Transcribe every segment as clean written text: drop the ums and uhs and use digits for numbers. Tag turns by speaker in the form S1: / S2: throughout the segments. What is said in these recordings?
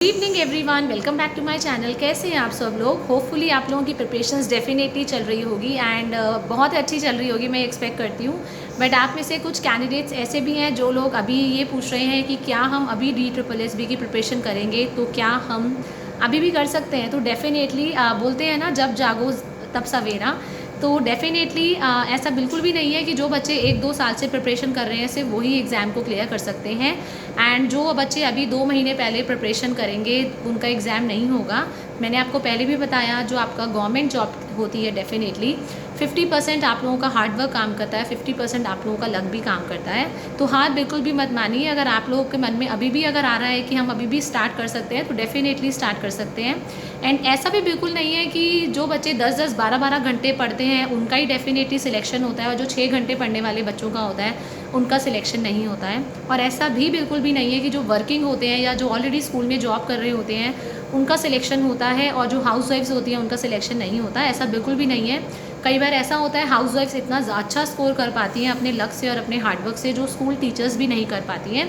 S1: Good evening everyone, welcome back to my channel. कैसे हैं आप सब लोग? होपफुली आप लोगों की प्रिपरेशंस डेफिनेटली चल रही होगी एंड बहुत अच्छी चल रही होगी, मैं एक्सपेक्ट करती हूँ। बट आप में से कुछ कैंडिडेट्स ऐसे भी हैं जो लोग अभी ये पूछ रहे हैं कि क्या हम अभी DSSB की प्रिपरेशन करेंगे, तो क्या हम अभी भी कर सकते हैं? तो डेफिनेटली बोलते हैं ना, जब जागो तब सवेरा। तो डेफिनेटली ऐसा बिल्कुल भी नहीं है कि जो बच्चे 1-2 साल से प्रिपरेशन कर रहे हैं सिर्फ वही एग्ज़ाम को क्लियर कर सकते हैं। एंड जो बच्चे अभी 2 महीने पहले प्रिपरेशन करेंगे उनका एग्ज़ाम नहीं होगा। मैंने आपको पहले भी बताया, जो आपका गवर्नमेंट जॉब होती है डेफिनेटली 50% आप लोगों का हार्ड वर्क काम करता है, 50% आप लोगों का लक भी काम करता है। तो हार बिल्कुल भी मत मानिए। अगर आप लोगों के मन में अभी भी अगर आ रहा है कि हम अभी भी स्टार्ट कर सकते हैं, तो डेफिनेटली स्टार्ट कर सकते हैं। एंड ऐसा भी बिल्कुल नहीं है कि जो बच्चे 10-10, 12-12 घंटे पढ़ते हैं उनका ही डेफिनेटली सिलेक्शन होता है, और जो 6 घंटे पढ़ने वाले बच्चों का होता है उनका सिलेक्शन नहीं होता है। और ऐसा भी बिल्कुल भी नहीं है कि जो वर्किंग होते हैं या जो ऑलरेडी स्कूल में जॉब कर रहे होते हैं उनका सिलेक्शन होता है, और जो हाउस वाइफ्स होती हैं उनका सिलेक्शन नहीं होता। ऐसा बिल्कुल भी नहीं है। कई बार ऐसा होता है हाउस वाइफ्स इतना अच्छा स्कोर कर पाती हैं अपने लक से और अपने हार्डवर्क से, जो स्कूल टीचर्स भी नहीं कर पाती हैं।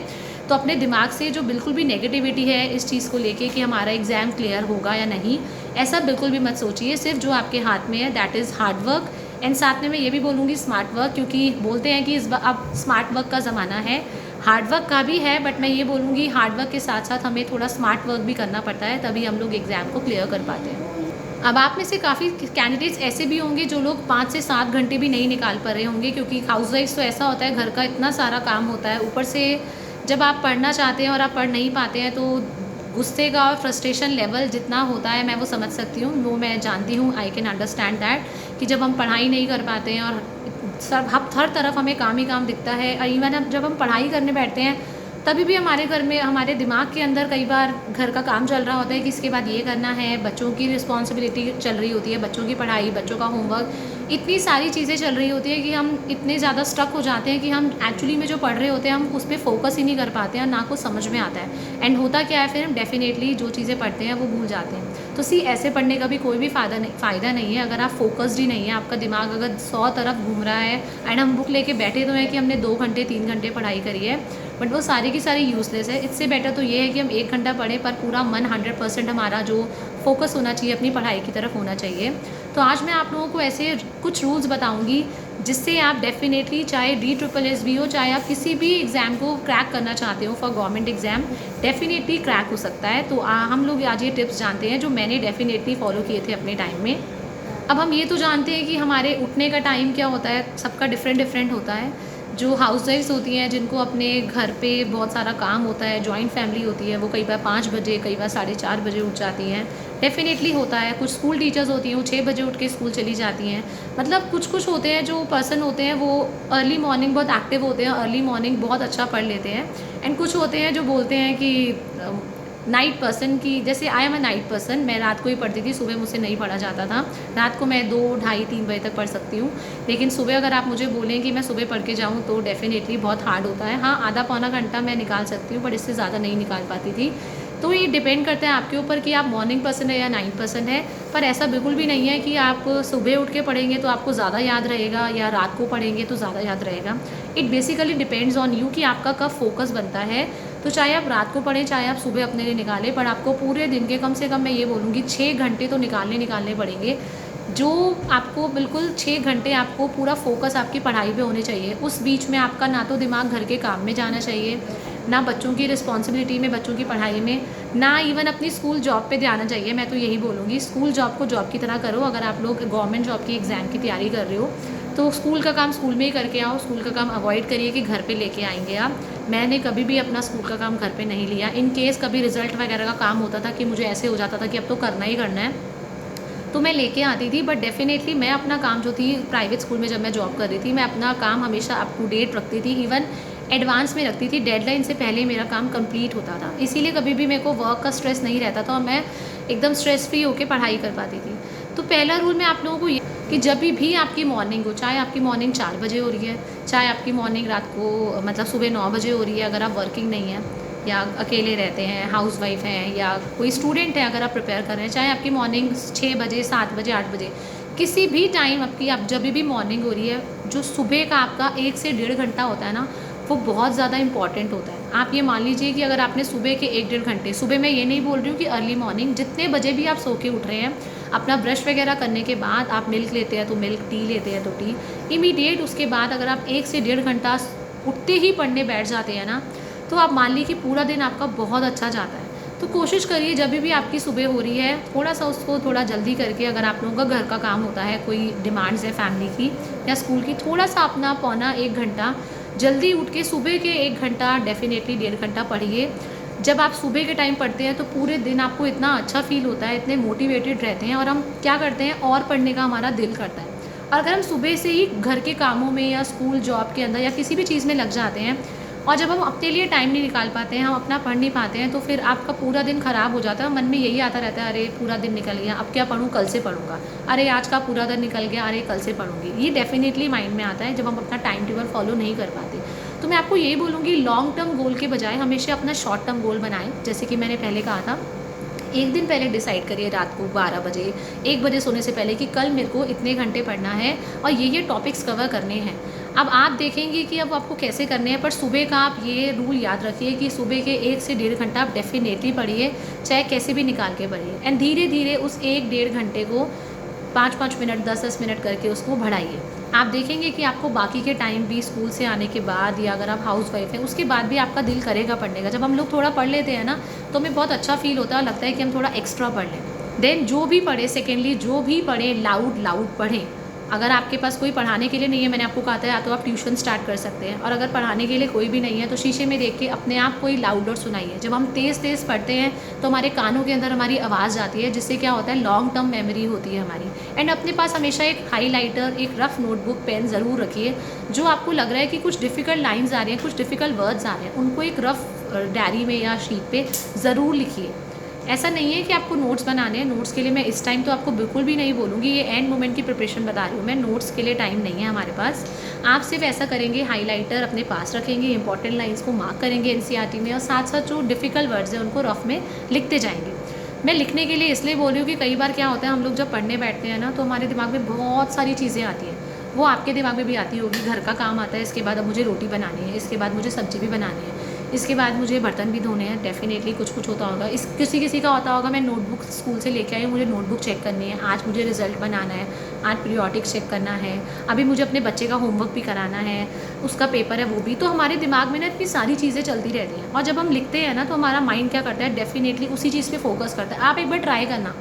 S1: तो अपने दिमाग से जो बिल्कुल भी नेगेटिविटी है इस चीज़ को लेके कि हमारा एग्ज़ाम क्लियर होगा या नहीं, ऐसा बिल्कुल भी मत सोचिए। सिर्फ जो आपके हाथ में है that is hard work. And साथ में मैं ये भी बोलूँगी स्मार्ट वर्क, क्योंकि बोलते हैं कि इस बार अब स्मार्ट वर्क का ज़माना है। हार्ड वर्क का भी है, बट मैं ये बोलूँगी हार्ड वर्क के साथ साथ हमें थोड़ा स्मार्ट वर्क भी करना पड़ता है, तभी हम लोग एग्ज़ाम को क्लियर कर पाते हैं। अब आप में से काफ़ी कैंडिडेट्स ऐसे भी होंगे जो लोग 5 से 7 घंटे भी नहीं निकाल पा रहे होंगे, क्योंकि हाउस वाइफ्स तो ऐसा होता है, घर का इतना सारा काम होता है, ऊपर से जब आप पढ़ना चाहते हैं और आप पढ़ नहीं पाते हैं, तो गुस्से का और फ्रस्ट्रेशन लेवल जितना होता है मैं वो समझ सकती हूँ, वो मैं जानती हूँ। आई कैन अंडरस्टैंड दैट कि जब हम पढ़ाई नहीं कर पाते हैं और सब हर तरफ हमें काम ही काम दिखता है, और इवन जब हम पढ़ाई करने बैठते हैं तभी भी हमारे घर में हमारे दिमाग के अंदर कई बार घर का काम चल रहा होता है कि इसके बाद ये करना है, बच्चों की रिस्पॉन्सिबिलिटी चल रही होती है, बच्चों की पढ़ाई, बच्चों का होमवर्क, इतनी सारी चीज़ें चल रही होती है कि हम इतने ज़्यादा स्टक हो जाते हैं कि हम एक्चुअली में जो पढ़ रहे होते हैं हम उस पर फोकस ही नहीं कर पाते हैं, ना कुछ समझ में आता है। एंड होता क्या है, फिर हम डेफिनेटली जो चीज़ें पढ़ते हैं वो भूल जाते हैं। तो ऐसे पढ़ने का भी कोई भी फ़ायदा नहीं है अगर आप फोकस्ड ही नहीं है, आपका दिमाग अगर 100 तरफ घूम रहा है। एंड हम बुक लेके बैठे तो हैं कि हमने 2 घंटे 3 घंटे पढ़ाई करी है, बट वो सारी की सारी यूज़लेस है। इससे बेटर तो ये है कि हम 1 घंटा पढ़ें, पर पूरा मन 100% हमारा जो फोकस होना चाहिए अपनी पढ़ाई की तरफ होना चाहिए। तो आज मैं आप लोगों को ऐसे कुछ रूल्स बताऊंगी जिससे आप डेफिनेटली, चाहे DSSB हो, चाहे आप किसी भी एग्ज़ाम को क्रैक करना चाहते हो for government exam, definitely crack हो सकता है। तो हम लोग आज ये टिप्स जानते हैं जो मैंने डेफिनेटली फॉलो किए थे अपने टाइम में। अब हम ये तो जानते हैं कि हमारे उठने का टाइम क्या होता है, सबका डिफरेंट होता है। जो हाउस वाइफ्स होती हैं जिनको अपने घर पे बहुत सारा काम होता है, जॉइंट फैमिली होती है, वो कई बार 5 बजे, कई बार 4:30 बजे उठ जाती हैं, डेफिनेटली होता है। कुछ स्कूल टीचर्स होती हैं वो 6 बजे उठ के स्कूल चली जाती हैं। मतलब कुछ होते हैं जो पर्सन होते हैं वो अर्ली मॉर्निंग बहुत एक्टिव होते हैं, अर्ली मॉर्निंग बहुत अच्छा पढ़ लेते हैं। एंड कुछ होते हैं जो बोलते हैं कि नाइट पर्सन की, जैसे I am a night person, मैं रात को ही पढ़ती थी, सुबह मुझसे नहीं पढ़ा जाता था। रात को मैं 2, ढाई, 3 बजे तक पढ़ सकती हूँ, लेकिन सुबह अगर आप मुझे बोलें कि मैं सुबह पढ़ के जाऊँ तो डेफिनेटली बहुत हार्ड होता है। हाँ, आधा पौना घंटा मैं निकाल सकती हूँ, बट इससे ज़्यादा नहीं निकाल पाती थी। तो ये डिपेंड करता है आपके ऊपर कि आप मॉर्निंग पर्सन है या नाइट पर्सन है। पर ऐसा बिल्कुल भी नहीं है कि आप सुबह उठ के पढ़ेंगे तो आपको ज़्यादा याद रहेगा, या रात को पढ़ेंगे तो ज़्यादा याद रहेगा। It basically depends on you कि आपका कब फोकस बनता है। तो चाहे आप रात को पढ़ें, चाहे आप सुबह अपने लिए निकालें, पर आपको पूरे दिन के कम से कम मैं ये बोलूँगी 6 घंटे तो निकालने पड़ेंगे। जो आपको बिल्कुल 6 घंटे आपको पूरा फोकस आपकी पढ़ाई पे होने चाहिए। उस बीच में आपका ना तो दिमाग घर के काम में जाना चाहिए, ना बच्चों की रिस्पॉन्सिबिलिटी में, बच्चों की पढ़ाई में, ना इवन अपनी स्कूल जॉब पे ध्यान चाहिए। मैं तो यही बोलूँगी स्कूल जॉब को जॉब की तरह करो। अगर आप लोग गवर्नमेंट जॉब की एग्ज़ाम की तैयारी कर रहे हो तो स्कूल का काम स्कूल में ही करके आओ। स्कूल का काम अवॉइड करिए कि घर पे लेके आएंगे आप। मैंने कभी भी अपना स्कूल का काम घर पे नहीं लिया। इन केस कभी रिजल्ट वगैरह का काम होता था कि मुझे ऐसे हो जाता था कि अब तो करना ही करना है, तो मैं लेके आती थी। बट डेफिनेटली मैं अपना काम जो थी प्राइवेट स्कूल में जब मैं जॉब कर रही थी, मैं अपना काम हमेशा अप टू डेट रखती थी, इवन एडवांस में रखती थी। डेडलाइन से पहले मेरा काम कंप्लीट होता था, इसीलिए कभी भी मेरे को वर्क का स्ट्रेस नहीं रहता था और मैं एकदम स्ट्रेस फ्री होकर पढ़ाई कर पाती थी। तो पहला रूल मैं आप लोगों को ये कि जब भी आपकी मॉर्निंग हो, चाहे आपकी मॉर्निंग 4 बजे हो रही है, चाहे आपकी मॉर्निंग रात को मतलब सुबह 9 बजे हो रही है, अगर आप वर्किंग नहीं हैं या अकेले रहते हैं, हाउस वाइफ हैं, या कोई स्टूडेंट है, अगर आप प्रिपेयर कर रहे हैं, चाहे आपकी मॉर्निंग 6 बजे, 7 बजे, 8 बजे, किसी भी टाइम आपकी, आप जब भी मॉर्निंग हो रही है, जो सुबह का आपका 1 से 1.5 घंटा होता है ना, वो बहुत ज़्यादा इंपॉर्टेंट होता है। आप ये मान लीजिए कि अगर आपने सुबह के 1 डेढ़ घंटे, सुबह मैं ये नहीं बोल रही हूँ कि अर्ली मॉर्निंग, जितने बजे भी आप सो के उठ रहे हैं, अपना ब्रश वगैरह करने के बाद आप मिल्क लेते हैं तो मिल्क, टी लेते हैं तो टी, इमीडिएट उसके बाद अगर आप 1 से 1.5 घंटा उठते ही पढ़ने बैठ जाते हैं ना, तो आप मान लीजिए कि पूरा दिन आपका बहुत अच्छा जाता है। तो कोशिश करिए जब भी आपकी सुबह हो रही है, थोड़ा सा उसको थोड़ा जल्दी करके, अगर आप लोगों का घर का काम होता है, कोई डिमांड्स है फैमिली की या स्कूल की, थोड़ा सा अपना पौना 1 घंटा जल्दी उठ के सुबह के 1 घंटा, डेफिनेटली 1.5 घंटा पढ़िए। जब आप सुबह के टाइम पढ़ते हैं तो पूरे दिन आपको इतना अच्छा फील होता है, इतने मोटिवेटेड रहते हैं, और हम क्या करते हैं और पढ़ने का हमारा दिल करता है। और अगर हम सुबह से ही घर के कामों में या स्कूल जॉब के अंदर या किसी भी चीज़ में लग जाते हैं, और जब हम अपने लिए टाइम नहीं निकाल पाते हैं, हम अपना पढ़ नहीं पाते हैं, तो फिर आपका पूरा दिन ख़राब हो जाता है। मन में यही आता रहता है, अरे पूरा दिन निकल गया, अब क्या पढ़ूँ, कल से पढ़ूँगा, अरे आज का पूरा दिन निकल गया, अरे कल से पढ़ूँगी। ये डेफिनेटली माइंड में आता है जब हम अपना टाइम टेबल फॉलो नहीं कर पाते। तो मैं आपको यही बोलूँगी, लॉन्ग टर्म गोल के बजाय हमेशा अपना शॉर्ट टर्म गोल बनाएं। जैसे कि मैंने पहले कहा था, एक दिन पहले डिसाइड करिए रात को 12 बजे, 1 बजे सोने से पहले कि कल मेरे को इतने घंटे पढ़ना है और ये टॉपिक्स कवर करने हैं। अब आप देखेंगे कि अब आपको कैसे करने हैं, पर सुबह का आप ये रूल याद रखिए कि सुबह के 1 से 1.5 घंटा आप डेफिनेटली पढ़िए, चाहे कैसे भी निकाल के पढ़िए। एंड धीरे धीरे उस 1 डेढ़ घंटे को 5-5 मिनट, 10-10 मिनट करके उसको बढ़ाइए। आप देखेंगे कि आपको बाकी के टाइम भी, स्कूल से आने के बाद या अगर आप हाउस वाइफ हैं उसके बाद भी आपका दिल करेगा पढ़ने का। जब हम लोग थोड़ा पढ़ लेते हैं ना, तो हमें बहुत अच्छा फील होता है, लगता है कि हम थोड़ा एक्स्ट्रा पढ़ लें। देन जो भी पढ़े, सेकेंडली जो भी पढ़े, लाउड लाउड पढ़ें। अगर आपके पास कोई पढ़ाने के लिए नहीं है, मैंने आपको कहा था, या तो आप ट्यूशन स्टार्ट कर सकते हैं, और अगर पढ़ाने के लिए कोई भी नहीं है तो शीशे में देख के अपने आप को ही लाउडर सुनाइए। जब हम तेज़ तेज़ पढ़ते हैं तो हमारे कानों के अंदर हमारी आवाज़ जाती है, जिससे क्या होता है, लॉन्ग टर्म मेमोरी होती है हमारी। एंड अपने पास हमेशा एक हाईलाइटर, एक रफ नोटबुक, पेन ज़रूर रखिए। जो आपको लग रहा है कि कुछ डिफ़िकल्ट लाइन्स आ रही हैं, कुछ डिफ़िकल्ट वर्ड्स आ रहे हैं, उनको एक रफ डायरी में या शीट पे ज़रूर लिखिए। ऐसा नहीं है कि आपको नोट्स बनाने हैं, नोट्स के लिए मैं इस टाइम तो आपको बिल्कुल भी नहीं बोलूँगी, ये एंड मोमेंट की प्रिपरेशन बता रही हूँ मैं, नोट्स के लिए टाइम नहीं है हमारे पास। आप सिर्फ ऐसा करेंगे, हाईलाइटर अपने पास रखेंगे, इंपॉर्टेंट लाइंस को मार्क करेंगे एनसीईआरटी में, और साथ साथ जो डिफ़िकल्ट वर्ड्स हैं उनको रफ में लिखते जाएंगे। मैं लिखने के लिए इसलिए बोल रही हूँ कि कई बार क्या होता है, हम लोग जब पढ़ने बैठते हैं ना, तो हमारे दिमाग में बहुत सारी चीज़ें आती हैं। वो आपके दिमाग में भी आती होगी, घर का काम आता है, इसके बाद अब मुझे रोटी बनानी है, इसके बाद मुझे सब्ज़ी भी बनानी है, इसके बाद मुझे बर्तन भी धोने हैं, डेफिनेटली कुछ कुछ होता होगा। इस किसी किसी का होता होगा, मैं नोटबुक स्कूल से लेके आई हूँ, मुझे नोटबुक चेक करनी है, आज मुझे रिजल्ट बनाना है, आज पीरियोडिक चेक करना है, अभी मुझे अपने बच्चे का होमवर्क भी कराना है, उसका पेपर है वो भी। तो हमारे दिमाग में ना इतनी सारी चीज़ें चलती रहती हैं, और जब हम लिखते हैं ना तो हमारा माइंड क्या करता है, डेफिनेटली उसी चीज़ पर फोकस करता है। आप एक बार ट्राई करना,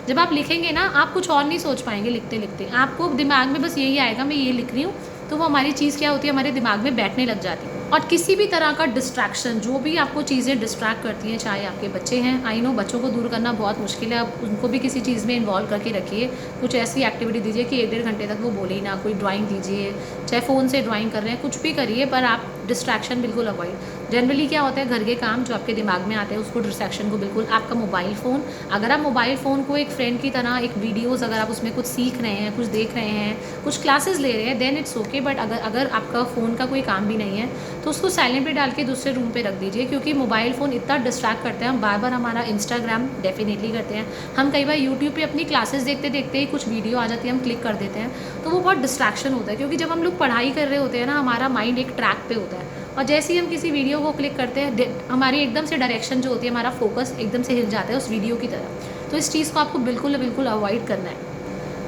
S1: जब आप लिखेंगे ना, आप कुछ और नहीं सोच पाएंगे लिखते लिखते, आपको दिमाग में बस यही आएगा, मैं ये लिख रही हूँ, तो वो हमारी चीज़ क्या होती है, हमारे दिमाग में बैठने लग जाती है। और किसी भी तरह का डिस्ट्रैक्शन, जो भी आपको चीज़ें डिस्ट्रैक्ट करती हैं, चाहे आपके बच्चे हैं, आई नो बच्चों को दूर करना बहुत मुश्किल है, आप उनको भी किसी चीज़ में इन्वॉल्व करके रखिए। कुछ ऐसी एक्टिविटी दीजिए कि 1 डेढ़ घंटे तक वो बोले ही ना, कोई ड्राइंग दीजिए, चाहे फ़ोन से ड्राइंग कर रहे हैं, कुछ भी करिए, पर आप डिस्ट्रैक्शन बिल्कुल अवॉइड। जनरली क्या होता है, घर के काम जो आपके दिमाग में आते हैं, उसको डिस्ट्रैक्शन को बिल्कुल, आपका मोबाइल फ़ोन, अगर आप मोबाइल फ़ोन को एक फ्रेंड की तरह, एक वीडियोज़ अगर आप उसमें कुछ सीख रहे हैं, कुछ देख रहे हैं, कुछ क्लासेस ले रहे हैं, देन इट्स ओके। बट अगर आपका फ़ोन का कोई काम भी नहीं है तो उसको साइलेंट पे डाल के दूसरे रूम पे रख दीजिए, क्योंकि मोबाइल फ़ोन इतना डिस्ट्रैक्ट करते हैं। हम बार बार हमारा इंस्टाग्राम डेफिनेटली करते हैं, हम कई बार यूट्यूब पे अपनी क्लासेस देखते देखते ही कुछ वीडियो आ जाती है, हम क्लिक कर देते हैं, तो वो बहुत डिस्ट्रैक्शन होता है। क्योंकि जब हम लोग पढ़ाई कर रहे होते हैं ना, हमारा माइंड एक ट्रैक पे होता है, और जैसे ही हम किसी वीडियो को क्लिक करते हैं, हमारी एकदम से डायरेक्शन जो होती है, हमारा फोकस एकदम से हिल जाता है उस वीडियो की तरफ। तो इस चीज़ को आपको बिल्कुल बिल्कुल अवॉइड करना है।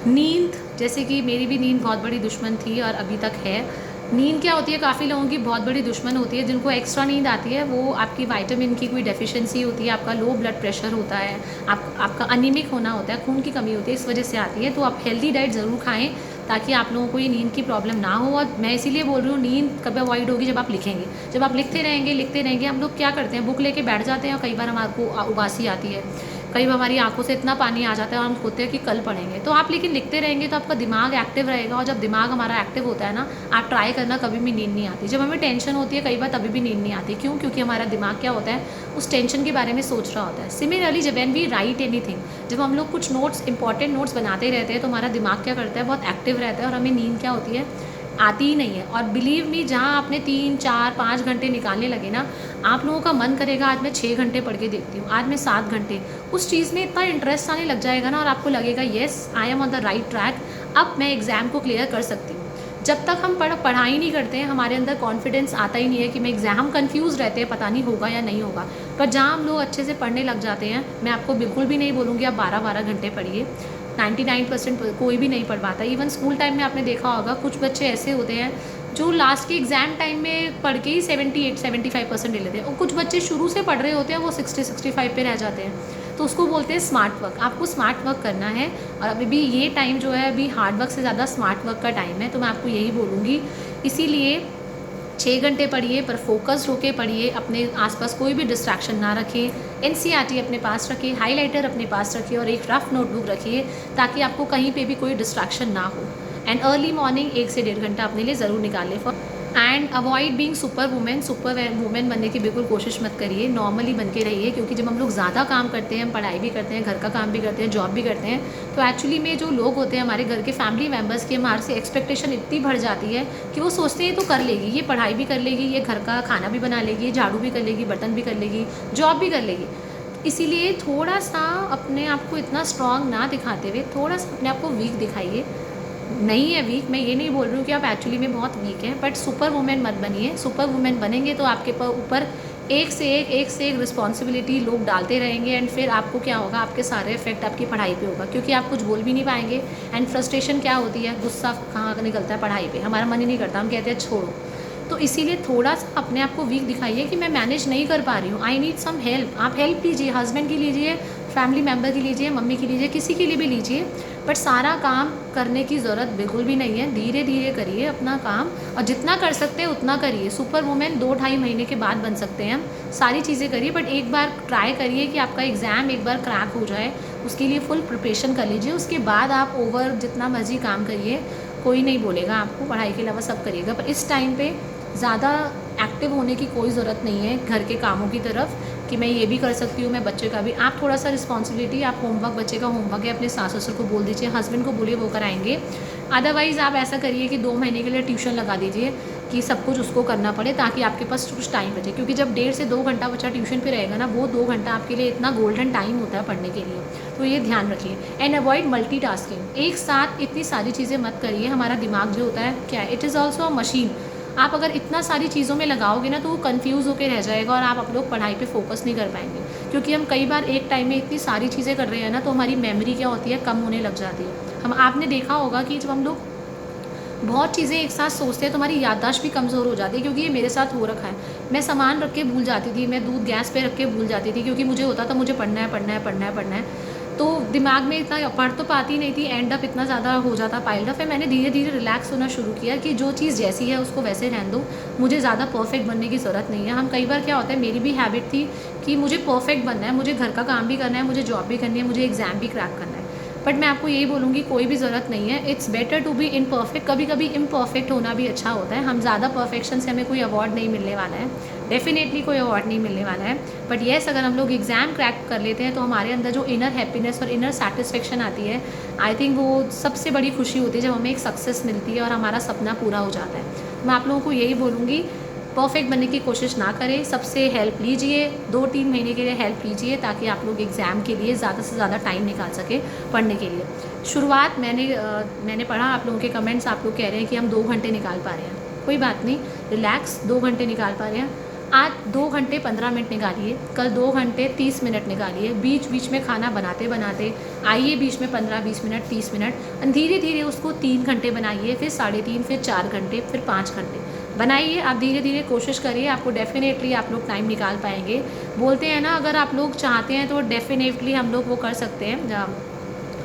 S1: नींद, जैसे कि मेरी भी नींद बहुत बड़ी दुश्मन थी और अभी तक है। नींद क्या होती है, काफ़ी लोगों की बहुत बड़ी दुश्मन होती है। जिनको एक्स्ट्रा नींद आती है, वो आपकी विटामिन की कोई डेफिशिएंसी होती है, आपका लो ब्लड प्रेशर होता है, आपका अनीमिक होना होता है, खून की कमी होती है, इस वजह से आती है। तो आप हेल्दी डाइट ज़रूर खाएं, ताकि आप लोगों को ये नींद की प्रॉब्लम ना हो। और मैं इसीलिए बोल रही हूँ, नींद कब अवॉइड होगी, जब आप लिखेंगे। जब आप लिखते रहेंगे। हम लोग क्या करते हैं, बुक लेके बैठ जाते हैं, और कई बार हमारे को उबासी आती है, कई बार हमारी आंखों से इतना पानी आ जाता है और हम सोचते हैं कि कल पढ़ेंगे। तो आप लेकिन लिखते रहेंगे तो आपका दिमाग एक्टिव रहेगा, और जब दिमाग हमारा एक्टिव होता है ना, आप ट्राई करना, कभी भी नींद नहीं आती। जब हमें टेंशन होती है कई बार, तभी भी नींद नहीं आती। क्यों? क्योंकि हमारा दिमाग क्या होता है, उस टेंशन के बारे में सोच रहा होता है। सिमिलरली जब व्हेन वी राइट एनीथिंग, जब हम लोग कुछ नोट्स, इंपॉर्टेंट नोट्स बनाते रहते हैं, तो हमारा दिमाग क्या करता है, बहुत एक्टिव रहता है, और हमें नींद क्या होती है, आती ही नहीं है। और बिलीव मी, जहाँ आपने 3, 4, 5 घंटे निकालने लगे ना, आप लोगों का मन करेगा आज मैं 6 घंटे पढ़ के देखती हूँ, आज मैं 7 घंटे, उस चीज़ में इतना इंटरेस्ट आने लग जाएगा ना, और आपको लगेगा yes I am on the right track, अब मैं एग्ज़ाम को क्लियर कर सकती हूँ। जब तक हम पढ़ाई नहीं करते हैं हमारे अंदर कॉन्फिडेंस आता ही नहीं है कि मैं एग्ज़ाम, हम कंफ्यूज रहते हैं, पता नहीं होगा या नहीं होगा। पर जहाँ हम लोग अच्छे से पढ़ने लग जाते हैं, मैं आपको बिल्कुल भी नहीं बोलूँगी आप 12-12 घंटे पढ़िए, 99% कोई भी नहीं पढ़ पाता। इवन स्कूल टाइम में आपने देखा होगा कुछ बच्चे ऐसे होते हैं जो लास्ट के एग्ज़ाम टाइम में पढ़ के ही 78-75% ले लेते हैं, और कुछ बच्चे शुरू से पढ़ रहे होते हैं वो 60-65 पे रह जाते हैं। तो उसको बोलते हैं स्मार्ट वर्क। आपको स्मार्ट वर्क करना है, और अभी भी ये टाइम जो है अभी हार्ड वर्क से ज़्यादा स्मार्ट वर्क का टाइम है, तो मैं आपको यही बोलूँगी। इसीलिए 6 घंटे पढ़िए, पर फोकस्ड होके पढ़िए, अपने आसपास कोई भी डिस्ट्रैक्शन ना रखें, एनसीईआरटी अपने पास रखिए, हाइलाइटर अपने पास रखिए और एक रफ नोटबुक रखिए, ताकि आपको कहीं पे भी कोई डिस्ट्रैक्शन ना हो। एंड अर्ली मॉर्निंग 1 से 1.5 घंटा अपने लिए ज़रूर निकालें। And avoid being super women बनने की बिल्कुल कोशिश मत करिए, नॉर्मली बन के रहिए, क्योंकि जब हम लोग ज़्यादा काम करते हैं, हम पढ़ाई भी करते हैं, घर का काम भी करते हैं, जॉब भी करते हैं, तो एक्चुअली में जो लोग होते हैं हमारे घर के फैमिली मेम्बर्स की हमारे से एक्सपेक्टेशन इतनी बढ़ जाती है कि वो सोचते हैं तो कर लेगी, ये पढ़ाई भी कर लेगी, ये घर का खाना भी बना लेगी, झाड़ू भी कर लेगी, बर्तन भी कर लेगी, जॉब भी कर लेगी। इसीलिए थोड़ा सा अपने आप को इतना स्ट्रांग ना दिखाते हुए थोड़ा सा अपने आप को वीक दिखाइए। नहीं है वीक, मैं ये नहीं बोल रही हूँ कि आप एक्चुअली में बहुत वीक हैं, बट सुपर वुमेन मत बनिए। सुपर वुमेन बनेंगे तो आपके ऊपर एक से एक रिस्पॉन्सिबिलिटी लोग डालते रहेंगे, एंड फिर आपको क्या होगा, आपके सारे इफेक्ट आपकी पढ़ाई पे होगा, क्योंकि आप कुछ बोल भी नहीं पाएंगे। एंड फ्रस्ट्रेशन क्या होती है, गुस्सा कहाँ निकलता है पढ़ाई पे, हमारा मन ही नहीं करता, हम कहते हैं छोड़ो। तो इसीलिए थोड़ा सा अपने आप को वीक दिखाइए कि मैं मैनेज नहीं कर पा रही हूँ, आई नीड सम हेल्प। आप हेल्प लीजिए, हस्बैंड की लीजिए, फैमिली मेम्बर की लीजिए, मम्मी की लीजिए, किसी के लिए भी लीजिए, बट सारा काम करने की ज़रूरत बिल्कुल भी नहीं है। धीरे धीरे करिए अपना काम, और जितना कर सकते हैं उतना करिए। सुपर वुमेन 2-2.5 महीने के बाद बन सकते हैं हम, सारी चीज़ें करिए, बट एक बार ट्राई करिए कि आपका एग्ज़ाम एक बार क्रैक हो जाए, उसके लिए फुल प्रिपरेशन कर लीजिए। उसके बाद आप ओवर जितना मर्जी काम करिए, कोई नहीं बोलेगा आपको, पढ़ाई के अलावा सब करिएगा। पर इस टाइम पे ज़्यादा एक्टिव होने की कोई ज़रूरत नहीं है घर के कामों की तरफ, कि मैं ये भी कर सकती हूँ, मैं बच्चे का भी। आप थोड़ा सा रिस्पॉन्सिबिलिटी, आप होमवर्क, बच्चे का होमवर्क है, अपने सास ससुर को बोल दीजिए, हस्बैंड को बोलिए, वो कराएंगे। अदरवाइज़ आप ऐसा करिए कि 2 महीने के लिए ट्यूशन लगा दीजिए, कि सब कुछ उसको करना पड़े, ताकि आपके पास कुछ टाइम बचे। क्योंकि जब 1.5 से 2 घंटा बच्चा ट्यूशन पे रहेगा ना, वो 2 घंटा आपके लिए इतना गोल्डन टाइम होता है पढ़ने के लिए, तो ये ध्यान रखिए। एंड अवॉइड मल्टीटास्किंग, एक साथ इतनी सारी चीज़ें मत करिए। हमारा दिमाग जो होता है क्या है, it is also a machine. आप अगर इतना सारी चीज़ों में लगाओगे ना, तो वो कन्फ्यूज़ होकर रह जाएगा, और आप लोग पढ़ाई पे फोकस नहीं कर पाएंगे। क्योंकि हम कई बार एक टाइम में इतनी सारी चीज़ें कर रहे हैं ना, तो हमारी मेमोरी क्या होती है, कम होने लग जाती है। आपने देखा होगा कि जब हम लोग बहुत चीज़ें एक साथ सोचते हैं तो हमारी याददाश्त भी कमज़ोर हो जाती है, क्योंकि ये मेरे साथ हो रखा है। मैं सामान रख के भूल जाती थी, मैं दूध गैस पे रख के भूल जाती थी, क्योंकि मुझे होता था मुझे पढ़ना है, पढ़ना है, पढ़ना है, पढ़ना है। तो दिमाग में इतना पढ़ तो पाती नहीं थी, एंड अप इतना ज़्यादा हो जाता पाइल्ड अप। फिर मैंने धीरे धीरे रिलैक्स होना शुरू किया कि जो चीज़ जैसी है उसको वैसे रहने दो, मुझे ज़्यादा परफेक्ट बनने की ज़रूरत नहीं है। हम कई बार क्या होता है, मेरी भी हैबिट थी कि मुझे परफेक्ट बनना है, मुझे घर का काम भी करना है, मुझे जॉब भी करनी है, मुझे एग्ज़ाम भी क्रैक करना है। बट मैं आपको यही बोलूँगी, कोई भी ज़रूरत नहीं है, it's better to be imperfect. कभी कभी इम्परफेक्ट होना भी अच्छा होता है। हम ज़्यादा परफेक्शन से हमें कोई अवार्ड नहीं मिलने वाला है, डेफिनेटली कोई अवार्ड नहीं मिलने वाला है। बट येस, अगर हम लोग एग्ज़ाम क्रैक कर लेते हैं तो हमारे अंदर जो इनर हैप्पीनेस और इनर सेटिस्फेक्शन आती है, आई थिंक वो सबसे बड़ी खुशी होती है, जब हमें एक सक्सेस मिलती है और हमारा सपना पूरा हो जाता है। मैं आप लोगों को यही बोलूँगी, परफेक्ट बनने की कोशिश ना करें, सबसे हेल्प लीजिए, 2-3 महीने के लिए हेल्प लीजिए, ताकि आप लोग एग्ज़ाम के लिए ज़्यादा से ज़्यादा टाइम निकाल सकें पढ़ने के लिए। शुरुआत मैंने पढ़ा, आप लोगों के कमेंट्स, आप लोग कह रहे हैं कि हम 2 घंटे निकाल पा रहे हैं। कोई बात नहीं, रिलैक्स, 2 घंटे निकाल पा रहे हैं। आज 2 घंटे 15 मिनट निकालिए, कल 2 घंटे 30 मिनट निकालिए। बीच बीच में खाना बनाते बनाते आइए, बीच में 15-20 मिनट, 30 मिनट, धीरे धीरे उसको 3 घंटे बनाइए, फिर 3.5, फिर 4 घंटे, फिर 5 घंटे बनाइए। आप धीरे धीरे कोशिश करिए, आपको डेफिनेटली आप लोग टाइम निकाल पाएंगे। बोलते हैं ना, अगर आप लोग चाहते हैं तो डेफिनेटली हम लोग वो कर सकते हैं।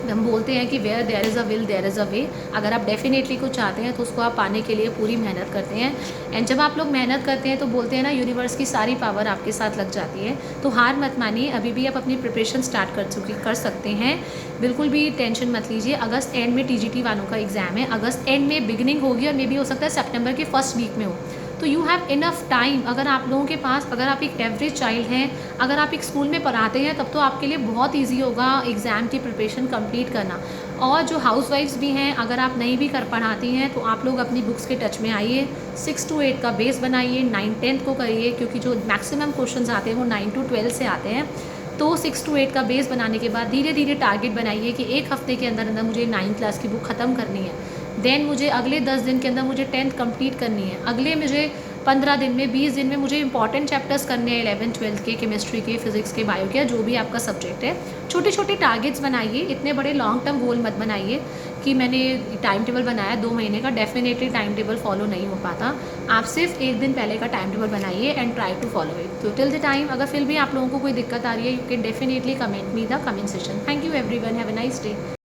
S1: हम बोलते हैं कि where there is a will there is a way. अगर आप डेफिनेटली कुछ चाहते हैं तो उसको आप पाने के लिए पूरी मेहनत करते हैं। एंड जब आप लोग मेहनत करते हैं तो बोलते हैं ना, यूनिवर्स की सारी पावर आपके साथ लग जाती है। तो हार मत मानिए, अभी भी आप अपनी प्रिपरेशन स्टार्ट कर सकते हैं। बिल्कुल भी टेंशन मत लीजिए। अगस्त एंड में टीजीटी वालों का एग्ज़ाम है, अगस्त एंड में बिगिनिंग होगी, और मे भी हो सकता है सितंबर के फर्स्ट वीक में हो। तो यू हैव इनफ टाइम। अगर आप लोगों के पास, अगर आप एक एवरेज चाइल्ड हैं, अगर आप एक स्कूल में पढ़ाते हैं, तब तो आपके लिए बहुत इजी होगा एग्ज़ाम की प्रिपरेशन कंप्लीट करना। और जो हाउसवाइफ्स भी हैं, अगर आप नहीं भी कर पढ़ाती हैं, तो आप लोग अपनी बुक्स के टच में आइए, 6 to 8 का बेस बनाइए, 9-10 को करिए, क्योंकि जो मैक्सिमम क्वेश्चन आते हैं वो 9 to 12 से आते हैं। तो 6 to 8 का बेस बनाने के बाद धीरे धीरे टारगेट बनाइए कि एक हफ्ते के अंदर अंदर मुझे 9th क्लास की बुक ख़त्म करनी है। देन मुझे अगले 10 दिन के अंदर मुझे 10th कंप्लीट करनी है, अगले मुझे 15 दिन में, 20 दिन में मुझे इंपॉर्टेंट चैप्टर्स करने हैं 11th 12th के, केमिस्ट्री के, फिजिक्स के, बायो के, जो भी आपका सब्जेक्ट है। छोटे छोटे टारगेट्स बनाइए, इतने बड़े लॉन्ग टर्म गोल मत बनाइए कि मैंने टाइम टेबल बनाया 2 महीने का, डेफिनेटली टाइम टेबल फॉलो नहीं हो पाता। आप सिर्फ 1 दिन पहले का टाइम टेबल बनाइए and try to follow it. तो टिल द टाइम, अगर फिर भी आप लोगों को कोई दिक्कत आ रही है, you can definitely comment me the comment session. Thank you everyone, have a nice day.